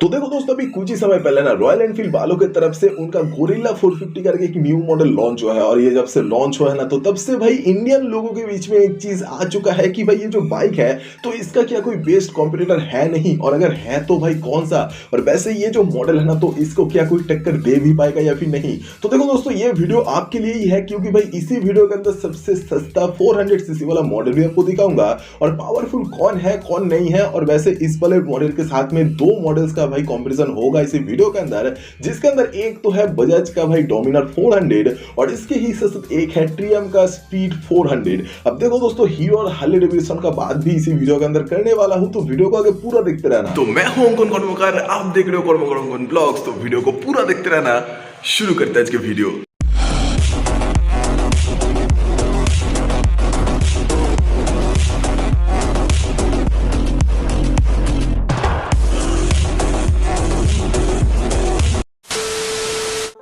तो देखो दोस्तों, अभी कुछ ही समय पहले ना रॉयल एनफील्ड वालों की तरफ से उनका गोरिल्ला 450 करके एक न्यू मॉडल लॉन्च हुआ है। और ये जब से लॉन्च हुआ है ना, तो तब से भाई इंडियन लोगों के बीच में एक चीज आ चुका है कि भाई ये जो बाइक है तो इसका क्या कोई बेस्ट कॉम्पिटिटर है नहीं, और अगर है तो भाई कौन सा। और वैसे ये जो मॉडल है ना, तो इसको क्या कोई टक्कर दे भी पाएगा या फिर नहीं। तो देखो दोस्तों, ये वीडियो आपके लिए ही है, क्योंकि भाई इसी वीडियो के अंदर सबसे सस्ता 400 सीसी वाला मॉडल भी आपको दिखाऊंगा, और पावरफुल कौन है कौन नहीं है। और वैसे इस वाले मॉडल के साथ में दो मॉडल्स का भाई कॉम्पिटिशन होगा इसी वीडियो के अंदर, जिसके अंदर एक तो है बजाज का भाई डोमिनार 400 और इसके ही साथ एक है ट्रियम का स्पीड 400। अब देखो दोस्तों, हीरो और हार्ले डेविडसन का बात भी इसी वीडियो के अंदर करने वाला हूं, तो वीडियो को आगे पूरा देखते रहना। तो मैं हूं अंकुर कर्मकार, आप देख रहे हो कर्मकर ब्लॉग्स, तो वीडियो को पूरा देखते रहना। शुरू करते हैं आज के वीडियो।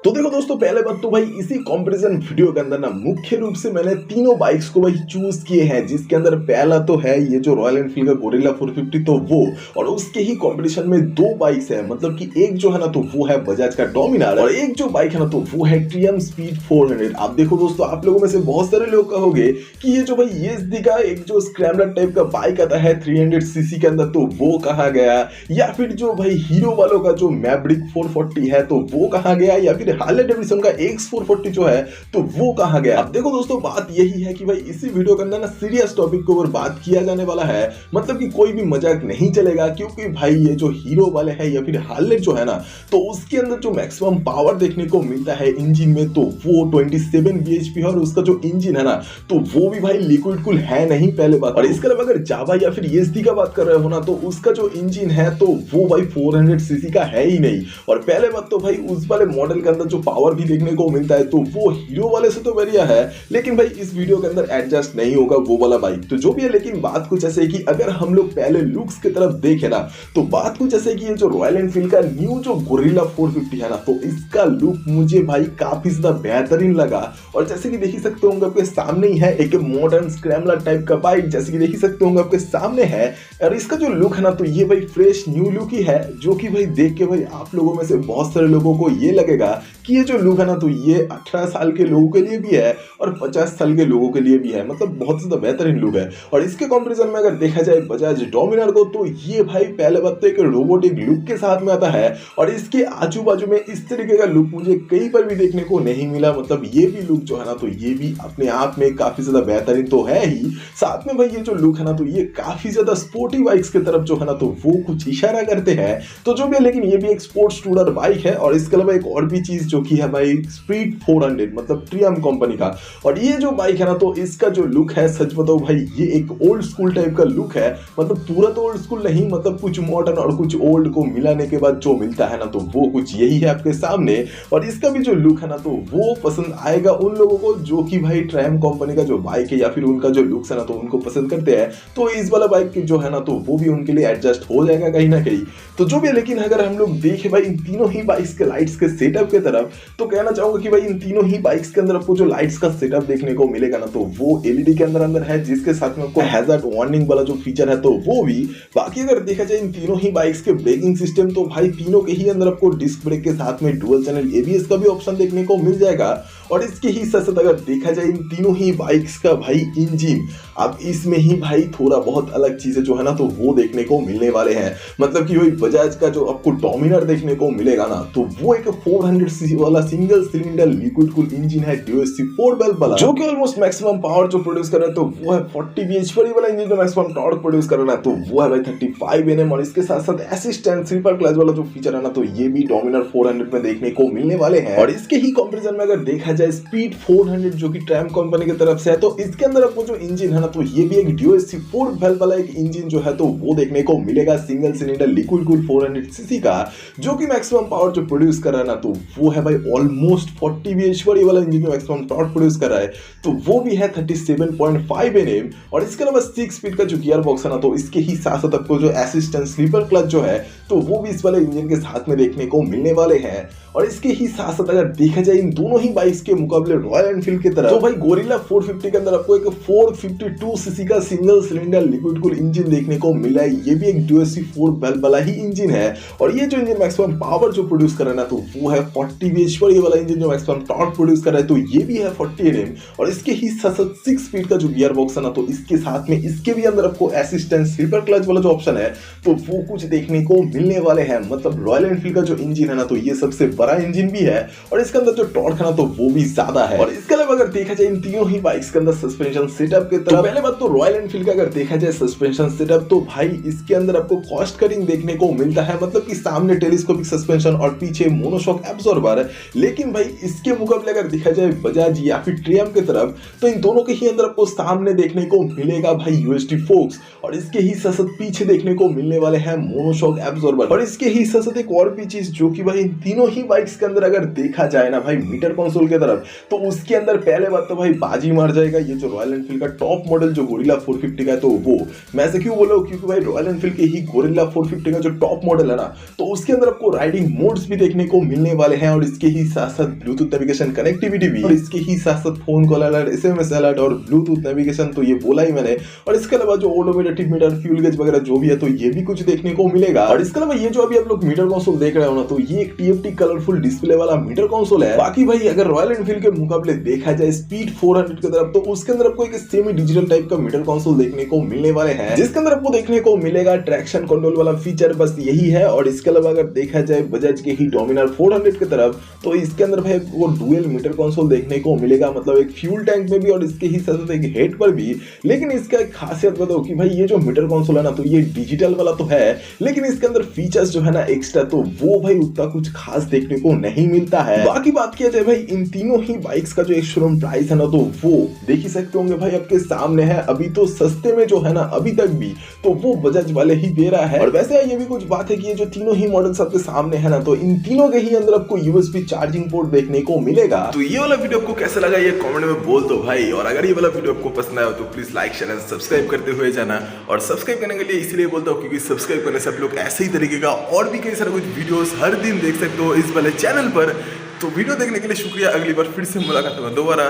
तो देखो दोस्तों, पहले बात तो भाई इसी कंपैरिजन वीडियो के अंदर ना मुख्य रूप से मैंने तीनों बाइक्स को भाई चूज किए हैं, जिसके अंदर पहला तो है ये जो रॉयल एनफील्ड का गोरिल्ला 450, तो वो, और उसके ही कंपटीशन में दो बाइक्स है, मतलब कि एक जो है ना तो वो है बजाज का डोमिनार, और एक जो बाइक है ना तो वो है ट्रियम स्पीड 400। आप देखो दोस्तों, आप लोगों में से बहुत सारे लोग कहोगे कि ये जो भाई ESD का एक जो स्क्रैम्बलर टाइप का बाइक आता है 300 सीसी के अंदर, तो वो कहाँ गया, या फिर जो भाई हीरो वालों का जो मैवरिक 440 है तो वो कहाँ गया, या फिर हार्ले डेविडसन का X440 जो है तो वो कहां गया। अब देखो दोस्तों, बात यही है कि भाई इसी वीडियो के अंदर ना सीरियस टॉपिक के ऊपर बात किया जाने वाला है, मतलब कि कोई भी मजाक नहीं चलेगा, क्योंकि भाई ये जो हीरो वाले है या फिर हार्ले जो है ना, तो उसके अंदर जो मैक्सिमम पावर देखने को मिलता है इंजन में, तो वो 27 bhp है, और उसका जो इंजन है ना तो वो भी भाई लिक्विड कूल है नहीं, पहले बात। और इसके अलावा अगर जावा या फिर ESD का बात कर रहे हो ना, तो उसका जो इंजन है तो वो भाई 400 सीसी का है ही नहीं। और पहले बात तो भाई उस वाले मॉडल के अंदर जो पावर भी देखने को मिलता है तो वो हीरो वाले से तो बढ़िया है, लेकिन भाई इस वीडियो के अंदर एडजस्ट नहीं होगा वो वाला बाइक, तो जो भी है। लेकिन बात कुछ ऐसे कि अगर हम लोग पहले लुक्स की तरफ देखें ना, तो बात कुछ ऐसे कि ये जो रॉयल एनफील्ड का न्यू जो गोरिल्ला 450 है ना, तो इसका लुक मुझे भाई काफी ज्यादा बेहतरीन लगा। और जैसे कि देख ही सकते होंगे आपके सामने ही है एक मॉडर्न स्क्रैम्बलर टाइप का बाइक, जैसे कि देख ही सकते होंगे आपके सामने है, और इसका जो लुक है ना तो ये भाई फ्रेश न्यू लुक ही है, जो कि भाई देख के भाई आप लोगों में से बहुत सारे लोगों को ये लगेगा कि ये जो लुक है ना तो ये 18 साल के लोगों के लिए भी है और 50 साल के लोगों के लिए भी है, मतलब बहुत ज्यादा बेहतरीन लुक है। और इसके कंपैरिजन में अगर देखा जाए बजाज डोमिनार को, तो ये भाई पहले बात तो एक रोबोटिक लुक के साथ में आता है, और इसके आजू बाजू में इस तरीके का लुक मुझे कहीं पर भी देखने को नहीं मिला। मतलब ये भी लुक जो है ना तो ये भी अपने आप में काफी ज्यादा बेहतरीन तो है ही, साथ में भाई ये जो लुक है ना तो ये काफी ज्यादा स्पोर्टी बाइक्स की तरफ जो है ना तो वो कुछ इशारा करते हैं, तो जो भी है। लेकिन ये भी एक स्पोर्ट्स टूरर बाइक है। और इसके अलावा एक और भी चीज जो कि है भाई स्पीड 400, मतलब ट्रियम कंपनी का। और ये जो बाइक है ना तो इसका जो लुक है, सच बताओ भाई ये एक ओल्ड स्कूल टाइप का लुक है, मतलब पूरा तो ओल्ड स्कूल नहीं, मतलब कुछ मॉडर्न और कुछ ओल्ड को मिलाने के बाद जो मिलता है ना तो वो कुछ यही है आपके सामने। और इसका भी जो लुक है ना तो वो पसंद आएगा उन लोगों को जो कि भाई ट्रियम कंपनी का जो बाइक है या फिर उनका जो लुक है ना तो उनको पसंद करते हैं, तो इस वाला बाइक जो है ना तो वो भी उनके लिए एडजस्ट हो जाएगा कहीं ना कहीं, तो जो भी है। लेकिन अगर हम लोग देखें भाई इन तीनों ही बाइक्स के लाइट्स के सेटअप के तरफ, तो कहना चाहूंगा कि भाई इन तीनों ही बाइक्स के अंदर आपको जो लाइट्स का सेटअप देखने को मिलेगा ना तो वो LED के अंदर है, जिसके साथ में आपको हैजार्ड वार्निंग वाला जो फीचर है तो वो भी। बाकी अगर देखा जाए इन तीनों ही बाइक्स के ब्रेकिंग सिस्टम, तो भाई तीनों के ही अंदर आपको डिस्क ब्रेक के साथ में डुअल चैनल ABS का भी ऑप्शन देखने को मिल जाएगा। और इसके ही साथ साथ अगर देखा जाए इन तीनों ही बाइक्स का भाई इंजन, अब इसमें ही भाई थोड़ा बहुत अलग चीजें जो है ना तो वो देखने को मिलने वाले हैं। मतलब कि वही बजाज का जो आपको डोमिनार देखने को मिलेगा ना, तो वो एक 400 सीसी वाला single cylinder liquid cool engine है DOSC 4 वेल्व वाला, जो कि ऑलमोस्ट मैक्सिमम पावर जो प्रोड्यूस कर रहा है तो वो है 40 bhp वाला इंजन जो मैक्सिमम टॉर्क प्रोड्यूस कर रहा है तो वो है भाई 35 Nm। और इसके साथ साथ असिस्टेंट स्लीपर क्लच वाला जो फीचर है ना तो ये भी डोमिनार 400 में देखने को मिलने वाले हैं। और इसके ही कंपैरिजन में अगर देखा जाए स्पीड 400 जो कि ट्रियम कंपनी की तरफ से है, तो इसके अंदर आपको जो इंजन है ना तो ये भी एक DOSC 4 वेल्व वाला एक इंजन जो है तो वो देखने को मिलेगा, single cylinder liquid cool 400 CC का, जो कि मैक्सिमम पावर जो प्रोड्यूस कर रहा है ना तो वो है भाई ऑलमोस्ट 40 bhp वाला इंजन जो मैक्सिमम टॉर्क प्रोड्यूस कर रहा है तो वो भी है 37.5 Nm। और इसके अलावा 6 स्पीड का जो गियर बॉक्स है ना तो इसके ही साथ साथ आपको जो असिस्टेंट स्लीपर क्लच जो है तो वो भी इस वाले इंजन के साथ में देखने को मिलने वाले हैं। और इसके ही साथ साथ अगर देखा जाए इन दोनों ही बाइक्स के मुकाबले रॉयल एनफील्ड की तरफ, तो भाई गोरिल्ला 450 के अंदर आपको एक 452 सीसी का single cylinder liquid cool engine देखने को मिला है। ये भी एक डीओएससी 4 बल्ब वाला ही इंजन है और ये जो इंजन मैक्सिमम पावर जो प्रोड्यूस कर रहा है ना, तो वो है 40 bhp पर। ये वाला इंजन जो मैक्सिमम टॉर्क प्रोड्यूस कर रहा है तो ये भी है 40 Nm। और इसके ही साथ साथ 6 स्पीड का जो गियर बॉक्स है ना, तो इसके साथ में इसके भी अंदर आपको असिस्टेंट स्लीपर क्लच वाला जो ऑप्शन है तो वो कुछ देखने को मिलने वाले हैं। मतलब रॉयल एनफील्ड का जो इंजन है ना, तो ये सबसे बड़ा इंजन भी है और इसके अंदर जो टॉर्क है ना, तो वो भी ज्यादा है। और इसके अलावा अगर देखा जाए इन तीनों ही बाइक्स के अंदर सस्पेंशन सेटअप की तरफ, तो पहले बात तो रॉयल एनफील्ड का अगर देखा जाए सस्पेंशन सेटअप, तो भाई इसके अंदर आपको कॉस्ट कटिंग देखने को मिलता है। मतलब कि सामने टेलीस्कोपिक सस्पेंशन और पीछे मोनोशॉक एब्जॉर्बर है। लेकिन भाई इसके मुकाबले अगर देखा जाए बजाज या फिर ट्रियम्फ की तरफ, तो इन दोनों के ही अंदर आपको सामने देखने को मिलेगा भाई यूएसडी फोक्स और इसके ही साथ साथ पीछे देखने को मिलने वाले हैं मोनोशॉक एब्जॉर्बर। और इसके ही साथ साथ एक और भी चीज जो कि भाई इन तीनों ही बाइक्स के अंदर अगर देखा जाए ना भाई मीटर कंसोल की तरफ, तो उसके अंदर पहले बात तो भाई बाजी मार जाएगा ये जो रॉयल एनफील्ड का टॉप मॉडल जो गोरिल्ला 450 का है, तो वो मैं ऐसे क्यों बोल रहा हूं क्योंकि भाई रॉयल एनफील्ड के ही गोरिल्ला 450 का जो टॉप मॉडल है ना, तो उसके अंदर आपको राइडिंग मोड्स भी देखने को मिलने वाले हैं और इसके ही साथ साथ ब्लूटूथ नेविगेशन कनेक्टिविटी भी, और इसके ही साथ साथ phone call alert, SMS alert और ब्लूटूथ नेविगेशन, तो ये बोला ही मैंने। और इसके अलावा जो ऑटोमेटेड मीटर, फ्यूल गेज वगैरह जो भी है, तो ये भी कुछ देखने को मिलेगा। और इसके अलावा ये जो अभी आप लोग मीटर कंसोल देख रहे हो ना, तो ये एक टीएफटी कलरफुल डिस्प्ले वाला मीटर कंसोल है। बाकी भाई अगर रॉयल एनफील्ड के मुकाबले देखा जाए स्पीड 400 की तरफ, तो उसके अंदर आपको एक सेमी डिजिटल टाइप का मीटर कंसोल देखने को मिलने वाले हैं, जिसके अंदर आपको देखने को मिलेगा ट्रैक्शन कंट्रोल वाला फीचर, बस यही है। और इसके अलावा अगर देखा जाए बजाज के ही डोमिनार 400 की तरफ, तो इसके अंदर भाई वो डुअल मीटर कंसोल देखने को मिलेगा, मतलब एक फ्यूल टैंक में भी और इसके ही साथ साथ एक हेड पर भी। लेकिन इसका एक खासियत बताओ कि भाई ये जो मीटर कंसोल है ना, तो ये डिजिटल वाला तो है, लेकिन इसके अंदर फीचर्स जो है ना एक्स्ट्रा, तो वो भाई उतना कुछ खास देखने को नहीं मिलता है। बाकी बात किया जाए भाई इन तीनों ही बाइक्स का जो एक शोरूम प्राइस है ना, तो वो देख ही सकते होंगे भाई आपके सामने है। अभी तो सस्ते में जो है ना अभी तक भी, तो वो बजाज वाले ही दे रहा है। और वैसे ये भी कुछ बात है कि ये जो तीनों ही मॉडल्स आपके सामने है ना, तो इन तीनों के ही अंदर आपको यूएसबी चार्जिंग पोर्ट देखने को मिलेगा। तो ये वाला वीडियो आपको कैसा लगा ये कमेंट में बोल दो भाई। और अगर ये वाला वीडियो आपको पसंद आया तो please like share and subscribe करते हुए जाना। और सब्सक्राइब करने के लिए इसलिए बोलता हूँ क्योंकि सब्सक्राइब करने से आप लोग ऐसे ही तरीके का और भी कई सारे कुछ वीडियोस हर दिन देख सकते हो इस वाले चैनल पर। तो वीडियो देखने के लिए शुक्रिया। अगली बार फिर से मुलाकात होगा दोबारा।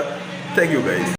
Thank you guys.